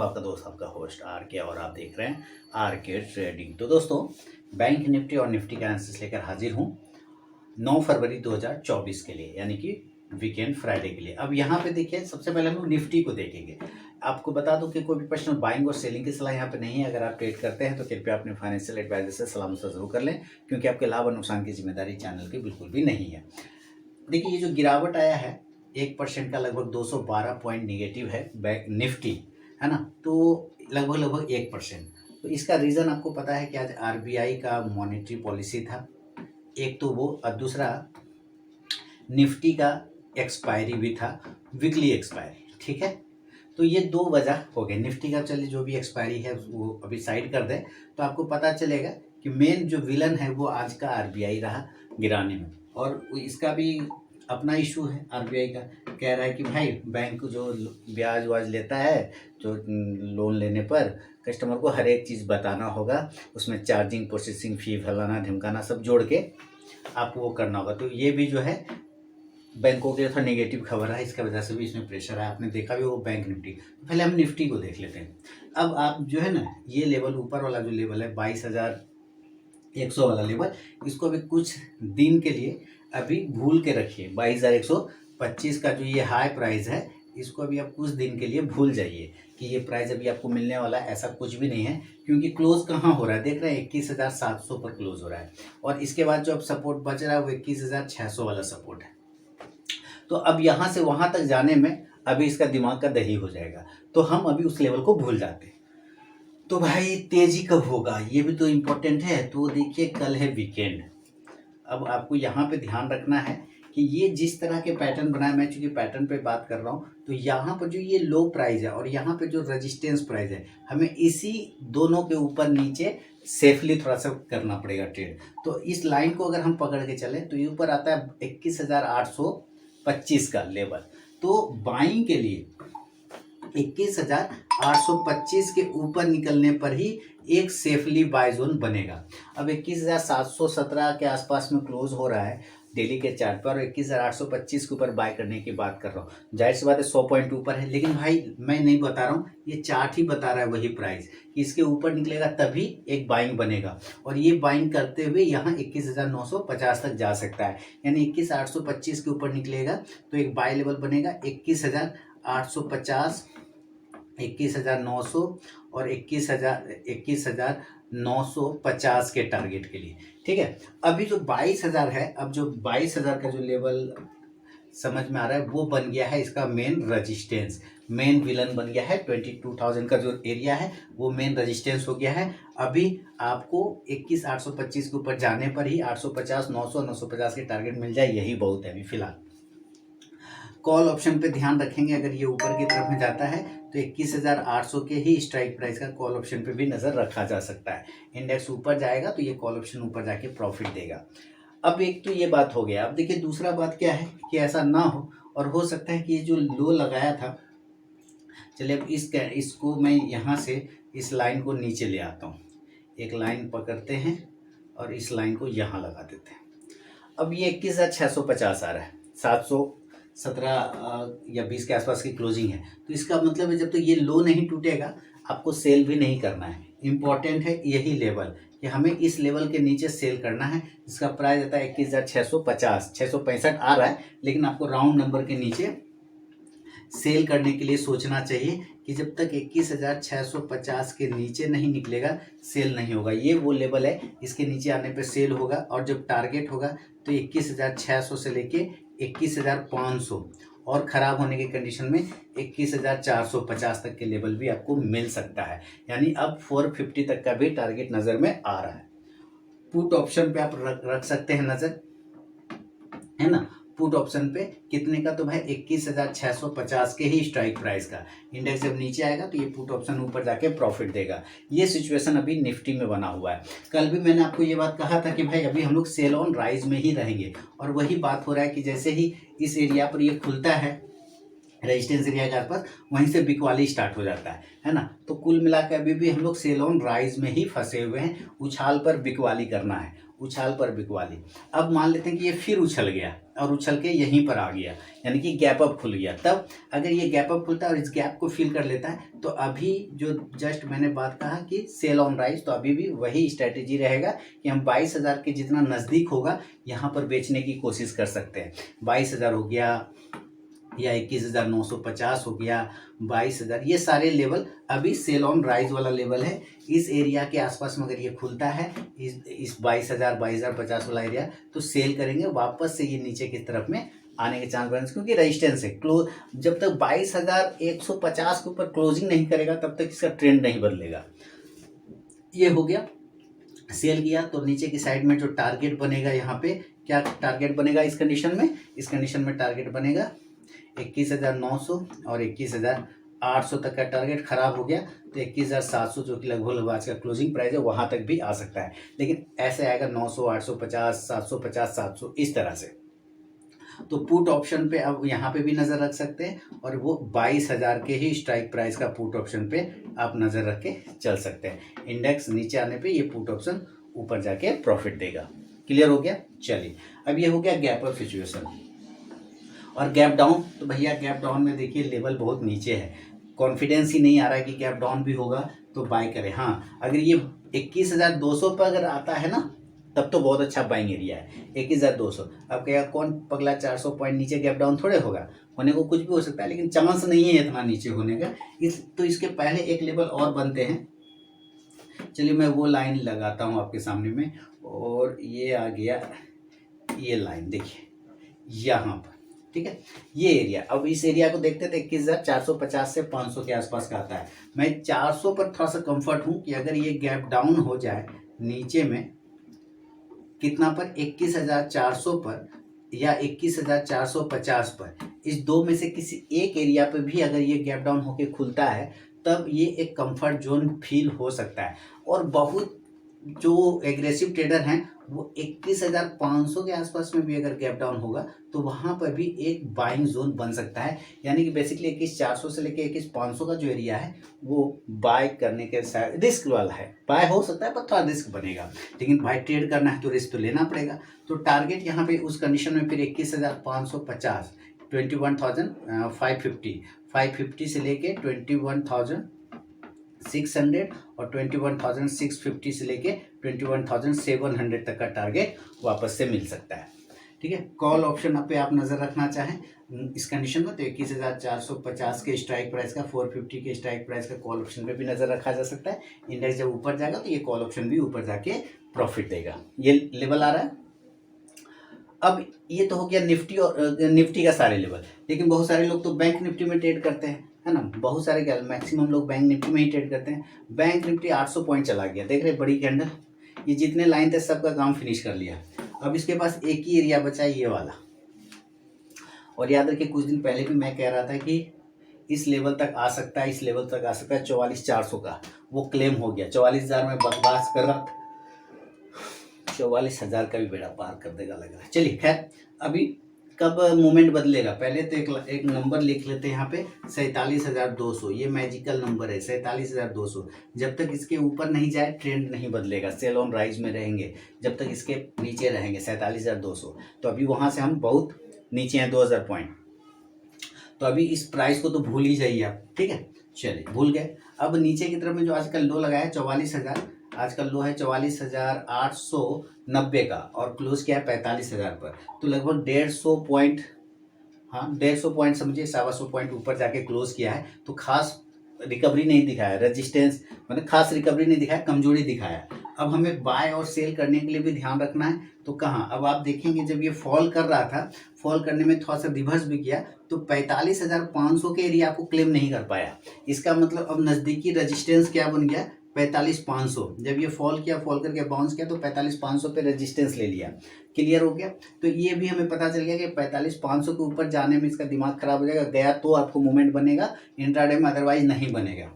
आपका दोस्त आपका होस्ट आर के और आप देख रहे हैं आर के ट्रेडिंग। तो दोस्तों, बैंक निफ्टी और निफ्टी का एनालिसिस लेकर हाजिर हूँ 9 फरवरी 2024 के लिए, यानी कि वीकेंड फ्राइडे के लिए। अब यहाँ पे देखिए, सबसे पहले हम लोग निफ्टी को देखेंगे। आपको बता दूं कि कोई भी पर्सनल बाइंग और सेलिंग की सलाह यहाँ पे नहीं है। अगर आप ट्रेड करते हैं तो कृपया अपने फाइनेंशियल एडवाइजर से सलाह मशवरा जरूर कर लें, क्योंकि आपके लाभ और नुकसान की जिम्मेदारी चैनल की बिल्कुल भी नहीं है। देखिए, ये जो गिरावट आया है 1% का, लगभग 212 पॉइंट निगेटिव है बैंक निफ्टी, है ना। तो लगभग 1%। तो इसका रीज़न आपको पता है कि आज आरबीआई का मॉनेटरी पॉलिसी था, एक तो वो, और दूसरा निफ्टी का एक्सपायरी भी था, वीकली एक्सपायरी, ठीक है। तो ये दो वजह हो गए। निफ्टी का चलिए जो भी एक्सपायरी है वो अभी साइड कर दें, तो आपको पता चलेगा कि मेन जो विलन है वो आज का आरबीआई रहा गिराने में। और इसका भी अपना इशू है। आरबीआई का कह रहा है कि भाई बैंक जो ब्याज वाज लेता है, जो लोन लेने पर कस्टमर को हर एक चीज़ बताना होगा, उसमें चार्जिंग, प्रोसेसिंग फी, फलाना ढिमकाना सब जोड़ के आपको वो करना होगा। तो ये भी जो है बैंकों के थोड़ा नेगेटिव खबर है, इसका वजह से भी इसमें प्रेशर है। आपने देखा भी वो बैंक निफ्टी। पहले हम निफ्टी को देख लेते हैं। अब आप जो है ना, ये लेवल ऊपर वाला जो लेवल है 22,100 वाला लेवल, इसको अभी कुछ दिन के लिए अभी भूल के रखिए। 22,125 का जो ये हाई प्राइस है, इसको अभी आप कुछ दिन के लिए भूल जाइए कि ये प्राइस अभी आपको मिलने वाला है। ऐसा कुछ भी नहीं है, क्योंकि क्लोज कहाँ हो रहा है, देख रहे हैं 21,700 पर क्लोज हो रहा है। और इसके बाद जो अब सपोर्ट बच रहा है वो 21,600 वाला सपोर्ट है। तो अब यहाँ से वहाँ तक जाने में अभी इसका दिमाग का दही हो जाएगा, तो हम अभी उस लेवल को भूल जाते हैं। तो भाई तेजी कब होगा ये भी तो इम्पोर्टेंट है। तो देखिए, कल है वीकेंड। अब आपको यहाँ पे ध्यान रखना है कि ये जिस तरह के पैटर्न बनाए, मैं चूंकि पैटर्न पे बात कर रहा हूँ, तो यहाँ पर जो ये लो प्राइस है और यहाँ पे जो रेजिस्टेंस प्राइस है, हमें इसी दोनों के ऊपर नीचे सेफली थोड़ा सा करना पड़ेगा ट्रेड। तो इस लाइन को अगर हम पकड़ के चलें तो ये ऊपर आता है 21,825 का लेवल। तो बाइंग के लिए 21,825 के ऊपर निकलने पर ही एक सेफली बाय जोन बनेगा। अब 21,717 के आसपास में क्लोज हो रहा है डेली के चार्ट पर, और 21,825 के ऊपर बाय करने की बात कर रहा हूँ। जाहिर सी बात है 100 पॉइंट ऊपर है, लेकिन भाई मैं नहीं बता रहा हूँ, ये चार्ट ही बता रहा है वही प्राइस कि इसके ऊपर निकलेगा तभी एक बाइंग बनेगा। और ये बाइंग करते हुए यहाँ 21,950 तक जा सकता है, यानी 21,825 के ऊपर निकलेगा तो एक बाय लेवल बनेगा 21,850, 21,900 और 21,950 के टारगेट के लिए, ठीक है। अभी जो 22,000 है, अब जो 22,000 का जो लेवल समझ में आ रहा है वो बन गया है इसका मेन रेजिस्टेंस, मेन विलन बन गया है। 22,000 का जो एरिया है वो मेन रेजिस्टेंस हो गया है। अभी आपको 21,825 के ऊपर जाने पर ही 850, 900, 950 के टारगेट मिल जाए, यही बहुत है अभी फिलहाल। कॉल ऑप्शन पे ध्यान रखेंगे, अगर ये ऊपर की तरफ में जाता है तो 21,800 के ही स्ट्राइक प्राइस का कॉल ऑप्शन पे भी नज़र रखा जा सकता है। इंडेक्स ऊपर जाएगा तो ये कॉल ऑप्शन ऊपर जाके प्रॉफिट देगा। अब एक तो ये बात हो गया। अब देखिए, दूसरा बात क्या है कि ऐसा ना हो, और हो सकता है कि ये जो लो लगाया था, चलिए अब इसको मैं यहाँ से इस लाइन को नीचे ले आता हूँ। एक लाइन पकड़ते हैं और इस लाइन को यहाँ लगा देते हैं। अब ये 21,650 आ रहा है, 717 या 20 के आसपास की क्लोजिंग है। तो इसका मतलब है जब तक ये लो नहीं टूटेगा आपको सेल भी नहीं करना है। इम्पॉर्टेंट है यही लेवल कि हमें इस लेवल के नीचे सेल करना है। इसका प्राइस आता है 21,650, 665 आ रहा है, लेकिन आपको राउंड नंबर के नीचे सेल करने के लिए सोचना चाहिए कि जब तक 21,650 के नीचे नहीं निकलेगा सेल नहीं होगा। ये वो लेवल है, इसके नीचे आने पे सेल होगा। और जब टारगेट होगा तो 21,600 से लेके 21,500, और ख़राब होने की कंडीशन में 21,450 तक के लेवल भी आपको मिल सकता है। यानी अब 450 तक का भी टारगेट नज़र में आ रहा है। पुट ऑप्शन पे आप रख सकते हैं नज़र, है ना। पुट ऑप्शन पे कितने का, तो भाई 21,650 के ही स्ट्राइक प्राइस का। इंडेक्स जब नीचे आएगा तो ये पुट ऑप्शन ऊपर जाके प्रॉफिट देगा। ये सिचुएशन अभी निफ्टी में बना हुआ है। कल भी मैंने आपको ये बात कहा था कि भाई अभी हम लोग सेल ऑन राइज में ही रहेंगे, और वही बात हो रहा है कि जैसे ही इस एरिया पर ये खुलता है रेजिस्टेंस एरिया के आसपास, वहीं से बिकवाली स्टार्ट हो जाता है ना। तो कुल मिलाकर अभी भी हम लोग सेल ऑन राइज में ही फंसे हुए हैं। उछाल पर बिकवाली करना है, उछाल पर बिकवाली। अब मान लेते हैं कि ये फिर उछल गया, और उछल के यहीं पर आ गया, यानी कि गैप अप खुल गया। तब अगर ये गैप अप खुलता है और इस गैप को फिल कर लेता है तो अभी जो जस्ट मैंने बात कहा कि सेल ऑन राइज, तो अभी भी वही स्ट्रैटेजी रहेगा कि हम 22,000 के जितना नज़दीक होगा यहाँ पर बेचने की कोशिश कर सकते हैं। 22,000 हो गया या 21,950 हो गया, 22,000, ये सारे लेवल अभी सेल ऑन राइज वाला लेवल है। इस एरिया के आसपास में अगर ये खुलता है इस 22,050 वाला एरिया, तो सेल करेंगे, वापस से ये नीचे की तरफ में आने के चांस बने, क्योंकि रेजिस्टेंस है। जब तक 22,150 के ऊपर क्लोजिंग नहीं करेगा तब तक इसका ट्रेंड नहीं बदलेगा। ये हो गया, सेल किया तो नीचे की साइड में जो टारगेट बनेगा, यहाँ पे क्या टारगेट बनेगा इस कंडीशन में टारगेट बनेगा 21,900 और 21,800 तक का टारगेट। खराब हो गया तो 21,700 जो कि लगभग आज का क्लोजिंग प्राइस है वहां तक भी आ सकता है, लेकिन ऐसे आएगा 900, 850, 750, 700 इस तरह से। तो पुट ऑप्शन पे अब यहाँ पे भी नज़र रख सकते हैं और वो 22,000 के ही स्ट्राइक प्राइस का पुट ऑप्शन पे आप नज़र रख के चल सकते हैं। इंडेक्स नीचे आने पे ये पुट ऑप्शन ऊपर जाके प्रॉफिट देगा। क्लियर हो गया? चलिए, अब ये हो गया गैप अप सिचुएशन। और गैप डाउन, तो भैया गैप डाउन में देखिए लेवल बहुत नीचे है, कॉन्फिडेंस ही नहीं आ रहा है कि गैप डाउन भी होगा तो बाय करें। हाँ, अगर ये 21,200 पर अगर आता है ना तब तो बहुत अच्छा बाइंग एरिया है 21,200। अब क्या कौन पगला 400 पॉइंट नीचे गैप डाउन थोड़े होगा, होने को कुछ भी हो सकता है, लेकिन चांस नहीं है इतना नीचे होने का। तो इसके पहले एक लेवल और बनते हैं। चलिए मैं वो लाइन लगाता हूँ आपके सामने में, और ये आ गया ये लाइन, देखिए यहाँ पर, ठीक है, ये एरिया। अब इस एरिया को देखते थे 21,450 से 500 के आसपास का आता है। मैं 400 पर थोड़ा सा कंफर्ट हूँ कि अगर ये गैप डाउन हो जाए नीचे में कितना पर, 21,400 पर या 21,450 पर, इस दो में से किसी एक एरिया पे भी अगर ये गैप डाउन होके खुलता है तब ये एक कंफर्ट जोन फील हो सकता है। और बहुत जो एग्रेसिव ट्रेडर हैं वो 21,500 के आसपास में भी अगर गैप डाउन होगा तो वहाँ पर भी एक बाइंग जोन बन सकता है। यानी कि बेसिकली 21,400 से लेकर 21,500 का जो एरिया है वो बाय करने के साथ रिस्क वाला है। बाय हो सकता है पर थोड़ा रिस्क बनेगा, लेकिन बाय ट्रेड करना है तो रिस्क तो लेना पड़ेगा। तो टारगेट यहाँ पे उस कंडीशन में फिर 21,550, 21,550 से लेके 21,600 और 21,650 से लेके 21,700 तक का टारगेट वापस से मिल सकता है। ठीक है, कॉल ऑप्शन पे आप नज़र रखना चाहें इस कंडीशन में तो 21,450 के स्ट्राइक प्राइस का, 450 के स्ट्राइक प्राइस का कॉल ऑप्शन पे भी नज़र रखा जा सकता है। इंडेक्स जब ऊपर जाएगा तो ये कॉल ऑप्शन भी ऊपर जाके प्रॉफिट देगा। ये लेवल आ रहा है। अब ये तो हो गया निफ्टी और निफ्टी का सारे लेवल, लेकिन बहुत सारे लोग तो बैंक निफ्टी में ट्रेड करते हैं, है ना। बहुत सारे क्या, मैक्सिमम लोग बैंक निफ्टी में ही ट्रेड करते हैं। बैंक निफ्टी 800 पॉइंट चला गया, देख रहे बड़ी कैंडल, ये जितने लाइन थे सबका काम फिनिश कर लिया। अब इसके पास एक ही एरिया बचा है, ये वाला। और याद रखिए कुछ दिन पहले भी मैं कह रहा था कि इस लेवल तक आ सकता है, इस लेवल तक आ सकता है 44,400 का, वो क्लेम हो गया। 44,000 में बकवास कर रहा, 44,000 का भी बेड़ा पार कर देगा लग रहा है। चलिए खैर, अभी कब मूवमेंट बदलेगा, पहले तो एक नंबर लिख लेते हैं यहाँ पे 47,200, ये मैजिकल नंबर है 47,200। जब तक इसके ऊपर नहीं जाए ट्रेंड नहीं बदलेगा, सेल ऑन राइज में रहेंगे। जब तक इसके नीचे रहेंगे 47,200, तो अभी वहाँ से हम बहुत नीचे हैं 2,000 पॉइंट। तो अभी इस प्राइस को तो भूल ही जाइए आप, ठीक है। चलिए भूल गए। अब नीचे की तरफ में जो आजकल लो लगाया है 44,000, आजकल लो है 44,890 का, और क्लोज किया है 45,000 पर। तो लगभग 150 पॉइंट, हाँ 150 पॉइंट समझिए, 125 पॉइंट ऊपर जाके क्लोज किया है। तो खास रिकवरी नहीं दिखाया, रेजिस्टेंस मतलब खास रिकवरी नहीं दिखाया, कमजोरी दिखाया। अब हमें बाय और सेल करने के लिए भी ध्यान रखना है। तो कहाँ, अब आप देखेंगे जब ये फॉल कर रहा था, फॉल करने में थोड़ा सा रिवर्स भी किया, तो 45,500 के एरिया को क्लेम नहीं कर पाया। इसका मतलब अब नज़दीकी रेजिस्टेंस क्या बन गया, 45,500। जब ये फॉल किया, फॉल करके बाउंस किया तो 45,500 पे रेजिस्टेंस ले लिया। क्लियर हो गया। तो ये भी हमें पता चल गया कि 45,500 के ऊपर जाने में इसका दिमाग खराब हो जाएगा, गया तो आपको मूवमेंट बनेगा इंट्राडे में, अदरवाइज नहीं बनेगा।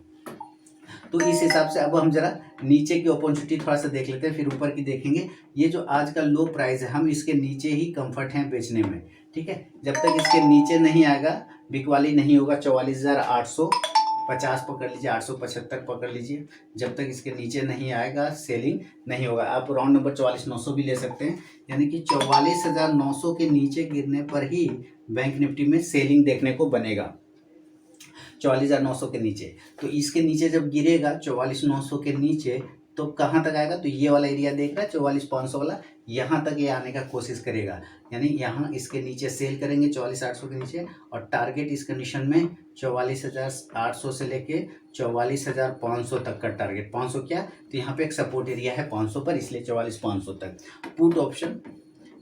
तो इस हिसाब से अब हम जरा नीचे की अपॉर्चुनिटी थोड़ा सा देख लेते हैं, फिर ऊपर की देखेंगे। ये जो आज का लो प्राइस है, हम इसके नीचे ही कंफर्ट हैं बेचने में, ठीक है। जब तक इसके नीचे नहीं आएगा, बिकवाली नहीं होगा 44,800, 50 पकड़ लीजिए, 875 पकड़ लीजिए। जब तक इसके नीचे नहीं आएगा सेलिंग नहीं होगा। आप राउंड नंबर 44,900 भी ले सकते हैं, यानी कि 44,900 के नीचे गिरने पर ही बैंक निफ्टी में सेलिंग देखने को बनेगा। 44,900 के नीचे, तो इसके नीचे जब गिरेगा 44,900 के नीचे तो कहाँ तक आएगा, तो ये वाला एरिया देख रहा है 44,500 वाला, यहाँ तक ये आने का कोशिश करेगा। यानी यहाँ इसके नीचे सेल करेंगे 44,800 के नीचे, और टारगेट इस कंडीशन में 44,800 से लेके 44,500 तक का टारगेट। 500 क्या, तो यहाँ पे एक सपोर्ट एरिया है 500 पर, इसलिए 44,500 तक। पुट ऑप्शन,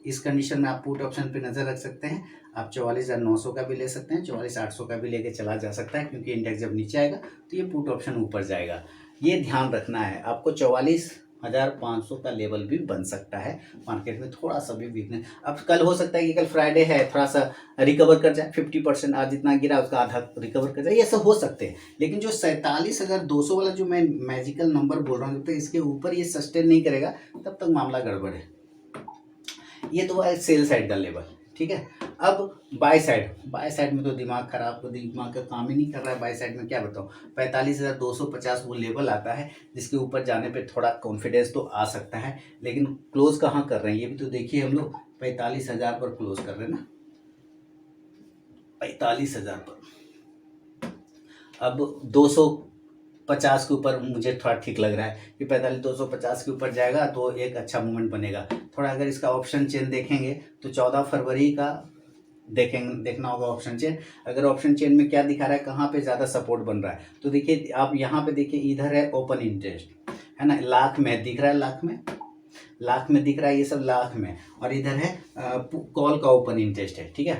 इस कंडीशन में आप पुट ऑप्शन पे नज़र रख सकते हैं। आप 44,900 का भी ले सकते हैं, 44,800 का भी लेके चला जा सकता है, क्योंकि इंडेक्स जब नीचे आएगा तो ये पुट ऑप्शन ऊपर जाएगा। ये ध्यान रखना है आपको। 44,500 का लेवल भी बन सकता है मार्केट में, थोड़ा सा भी वीकनेस। अब कल हो सकता है कि कल फ्राइडे है, थोड़ा सा रिकवर कर जाए, 50% आज जितना गिरा उसका आधा रिकवर कर जाए, ये सब हो सकते हैं। लेकिन जो 47,200 वाला जो मैं मैजिकल नंबर बोल रहा हूँ, जब तक इसके ऊपर ये सस्टेन नहीं करेगा तब तक मामला गड़बड़ है। ये तो है सेल साइड का लेवल, ठीक है। अब बाय साइड में तो दिमाग खराब, दिमाग का काम ही नहीं कर रहा है। बाय साइड में क्या बताऊँ, 45,250 वो लेवल आता है जिसके ऊपर जाने पे थोड़ा कॉन्फिडेंस तो आ सकता है, लेकिन क्लोज कहाँ कर रहे हैं ये भी तो देखिए। हम लोग 45,000 पर क्लोज कर रहे हैं ना, 45,000 पर। अब 250 के ऊपर मुझे थोड़ा ठीक लग रहा है कि 45,250 के ऊपर जाएगा तो एक अच्छा मूवमेंट बनेगा। थोड़ा अगर इसका ऑप्शन चेन देखेंगे तो 14 फरवरी का देखना होगा ऑप्शन चेन। अगर ऑप्शन चेन में क्या दिखा रहा है, कहाँ पे ज़्यादा सपोर्ट बन रहा है, तो देखिए आप यहाँ पे देखिए, इधर है ओपन इंटरेस्ट है ना, लाख में दिख रहा है, लाख में दिख रहा है, ये सब लाख में, और इधर है कॉल का ओपन इंटरेस्ट है, ठीक है।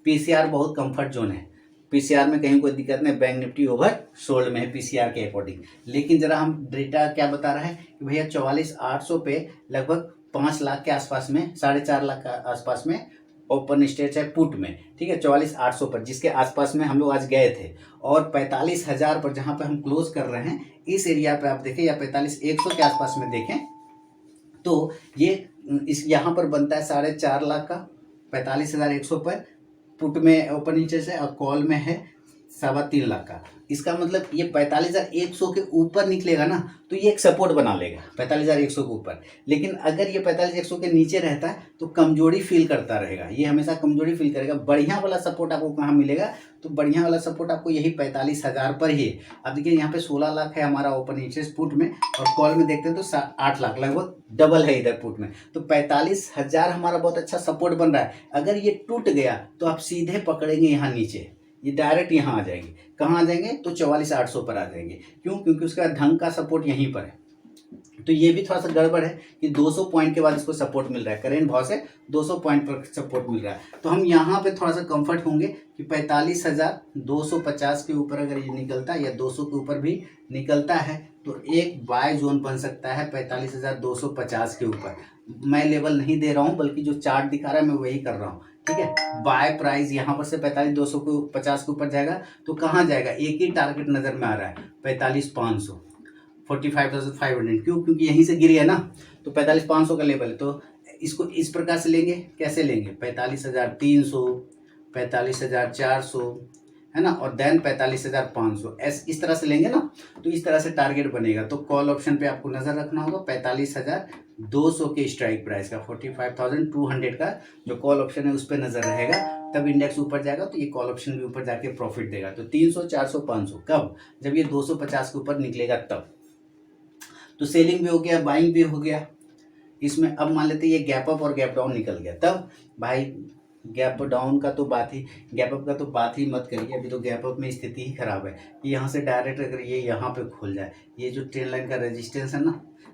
पीसीआर बहुत कंफर्ट जोन है, पीसीआर में कहीं कोई दिक्कत नहीं, बैंक निफ्टी ओवर सोल्ड में है पीसीआर के अकॉर्डिंग। लेकिन जरा हम डेटा क्या बता रहा है कि भैया 44,800 पे लगभग 5 लाख के आसपास में, 4.5 लाख के आसपास में ओपन स्टेज है पुट में, ठीक है। 44,800 पर जिसके आसपास में हम लोग आज गए थे, और 45,000 पर जहाँ पे हम क्लोज कर रहे हैं, इस एरिया पे आप देखें, या 45,100 के आसपास में देखें तो ये इस यहाँ पर बनता है 4.5 लाख का। 45,100 पर पुट में ओपन इंटरेस्ट है, और कॉल में है 3.25 लाख का। इसका मतलब ये 45,100 के ऊपर निकलेगा ना तो ये एक सपोर्ट बना लेगा 45,100 के ऊपर। लेकिन अगर ये 45,100 के नीचे रहता है तो कमजोरी फील करता रहेगा, ये हमेशा कमजोरी फील करेगा। बढ़िया वाला सपोर्ट आपको कहाँ मिलेगा, तो बढ़िया वाला सपोर्ट आपको यही 45,000 पर ही है। अब देखिए यहाँ पे 16 लाख है हमारा ओपन इंटरेस्ट पुट में, और कॉल में देखते हैं तो 8 लाख, लगभग डबल है इधर पुट में। तो 45,000 हमारा बहुत अच्छा सपोर्ट बन रहा है। अगर ये टूट गया तो आप सीधे पकड़ेंगे यहाँ नीचे, ये डायरेक्ट यहाँ आ जाएंगे। कहाँ आ जाएंगे, तो 44,800 पर आ जाएंगे। क्यों, क्योंकि उसका ढंग का सपोर्ट यहीं पर है। तो ये भी थोड़ा सा गड़बड़ है कि 200 पॉइंट के बाद इसको सपोर्ट मिल रहा है, करेंट भाव से 200 पॉइंट पर सपोर्ट मिल रहा है। तो हम यहाँ पे थोड़ा सा कंफर्ट होंगे कि 45,250 के ऊपर अगर ये निकलता है, या 200 के ऊपर भी निकलता है, तो एक बाय जोन बन सकता है 45,250 के ऊपर। मैं लेवल नहीं दे रहा हूँ, बल्कि जो चार्ट दिखा रहा है मैं वही कर रहा हूँ, ठीक है। बाय प्राइस यहाँ पर से 45,250 के ऊपर जाएगा तो कहाँ जाएगा, एक ही टारगेट नज़र में आ रहा है 45,500, 45,500। क्यों, क्योंकि यहीं से गिर गया ना, तो 45,500 का लेवल है। तो इसको इस प्रकार से लेंगे, कैसे लेंगे, 45,300, 45,400 है ना, और देन 45,500, इस तरह से लेंगे ना, तो इस तरह से टारगेट बनेगा। तो कॉल ऑप्शन पे आपको नज़र रखना होगा 45,200 के स्ट्राइक प्राइस का, 45,200 का जो कॉल ऑप्शन है उस पर नज़र रहेगा। तब इंडेक्स ऊपर जाएगा तो ये कॉल ऑप्शन भी ऊपर जाके प्रॉफिट देगा। तो 300, 400, 500 कब, जब ये 250 के ऊपर निकलेगा तब। तो सेलिंग भी हो गया, बाइंग भी हो गया इसमें। अब मान लेते ये गैप अप और गैप डाउन निकल गया, तब भाई गैप डाउन का तो बात ही, गैप अप का तो बात ही मत करिए। अभी तो गैप अप में स्थिति ही खराब है। यहाँ से डायरेक्ट अगर ये यहाँ पे खुल जाए, ये जो ट्रेन लाइन का रेजिस्टेंस है ना,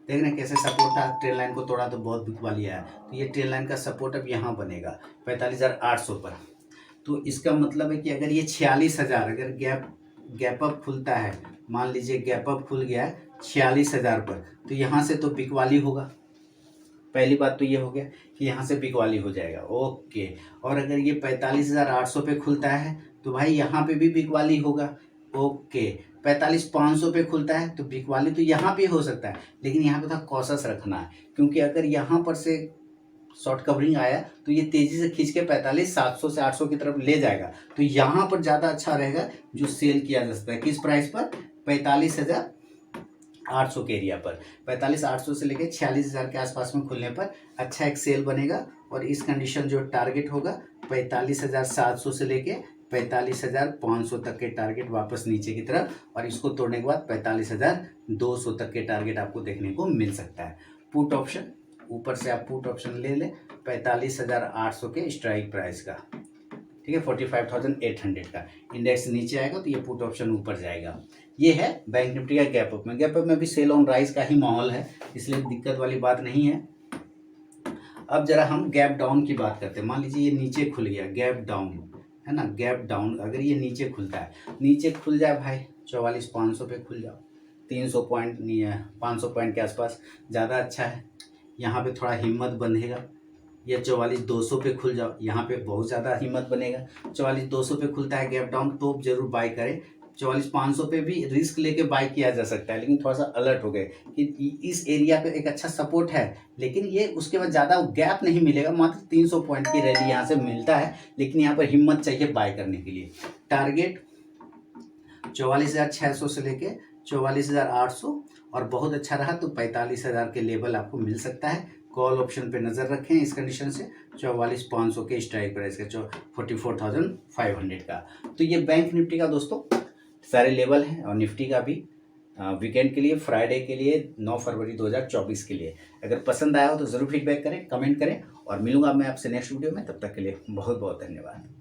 देख रहे हैं कैसे सपोर्ट था, ट्रेन लाइन को तोड़ा तो बहुत बिकवाली आया। तो ये ट्रेन लाइन का सपोर्ट अब यहाँ बनेगा 45,800 पर। तो इसका मतलब है कि अगर ये 46,000 अगर गैप अप खुलता है, मान लीजिए गैप अप खुल गया है 46,000 पर, तो यहाँ से तो बिकवाली होगा। पहली बात तो ये हो गया कि यहाँ से बिकवाली हो जाएगा, ओके। और अगर ये 45,800 पे खुलता है तो भाई यहाँ पे भी बिकवाली होगा, ओके। 45,500 पे खुलता है तो बिकवाली तो यहाँ पे हो सकता है, लेकिन यहाँ पे थोड़ा कॉशस रखना है, क्योंकि अगर यहाँ पर से शॉर्ट कवरिंग आया तो ये तेजी से खींच के 45,700 से 800 की तरफ ले जाएगा। तो यहाँ पर ज़्यादा अच्छा रहेगा जो सेल किया जा सकता है। किस प्राइस पर? 45,800 के एरिया पर। 45,800 से लेकर 46,000 के आसपास में खुलने पर अच्छा एक सेल बनेगा। और इस कंडीशन जो टारगेट होगा 45,700 से लेके 45,500 तक के टारगेट वापस नीचे की तरफ, और इसको तोड़ने के बाद 45,200 तक के टारगेट आपको देखने को मिल सकता है। पुट ऑप्शन, ऊपर से आप पुट ऑप्शन ले लें 45,800 के स्ट्राइक प्राइस का, ठीक है, 45,800 का। इंडेक्स नीचे आएगा तो ये पुट ऑप्शन ऊपर जाएगा। ये है बैंक निफ्टी का गैप अप में। गैप अप में भी सेल ऑन राइज का ही माहौल है, इसलिए दिक्कत वाली बात नहीं है। अब जरा हम गैप डाउन की बात करते हैं। मान लीजिए ये नीचे खुल गया, गैप डाउन है ना, गैप डाउन अगर ये नीचे खुलता है, नीचे खुल जाए भाई 44,500 पे खुल जाओ, 300 पॉइंट नहीं है, 500 पॉइंट के आसपास, ज़्यादा अच्छा है। यहाँ पे थोड़ा हिम्मत बंधेगा। या 44,200 पे खुल जाओ, यहाँ पे बहुत ज़्यादा हिम्मत बनेगा। 44,200 पे खुलता है गैप डाउन तो जरूर बाय करें। 44,500 पे भी रिस्क लेके बाय किया जा सकता है, लेकिन थोड़ा सा अलर्ट हो गए कि इस एरिया पे एक अच्छा सपोर्ट है, लेकिन ये उसके बाद ज़्यादा गैप नहीं मिलेगा। मात्र 300 पॉइंट की रैली यहाँ से मिलता है, लेकिन यहाँ पर हिम्मत चाहिए बाय करने के लिए। टारगेट 44,600 से लेके 44,800, और बहुत अच्छा रहा तो 45,000 के लेवल आपको मिल सकता है। कॉल ऑप्शन पे नज़र रखें इस कंडीशन से 44,500 के स्ट्राइक प्राइस का, 44,500 का। तो ये बैंक निफ्टी का दोस्तों सारे लेवल हैं, और निफ्टी का भी वीकेंड के लिए, फ्राइडे के लिए, 9 फरवरी 2024 के लिए। अगर पसंद आया हो तो ज़रूर फीडबैक करें, कमेंट करें, और मिलूंगा मैं आपसे नेक्स्ट वीडियो में। तब तक के लिए बहुत बहुत धन्यवाद।